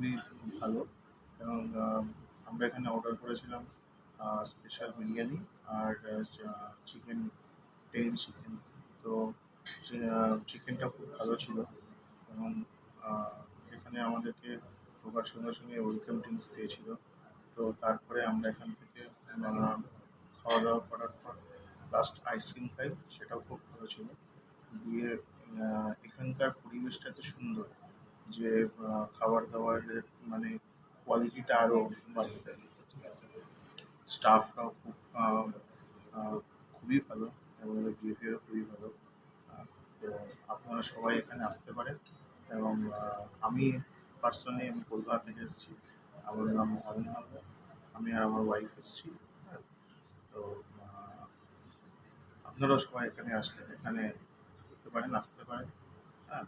খুবই ভালো। এবং আমরা এখানে অর্ডার করেছিলাম স্পেশাল বিরিয়ানি আর চিকেন, টেইল চিকেন। তো চিকেনটা খুব ভালো ছিল। এবং আহ, এখানে আমাদেরকে ঢোকার সঙ্গে সঙ্গে ওয়েলকাম ড্রিঙ্কস দিয়েছিল। তো তারপরে আমরা এখান থেকে খাওয়া দাওয়া করার পর লাস্ট আইসক্রিম খাই, সেটাও খুব ভালো ছিল। দিয়ে এখানকার পরিবেশটা এত সুন্দর যে খাবার দাবারের মানে কোয়ালিটিটা আরও বাড়িয়ে দেয়। স্টাফরাও খুব খুবই ভালো এবং ওদের বিহেভিয়ারও খুবই ভালো। আহ, তো আপনারা সবাই এখানে আসতে পারেন। এবং আমি পার্সোনালি আমি কলকাতা থেকে এসেছি। আমার নাম অরুণ হালদার। আমি আর আমার ওয়াইফ এসেছি। হ্যাঁ, তো আপনারাও সবাই এখানে আসলে এখানে করতে পারেন, আসতে পারেন। হ্যাঁ।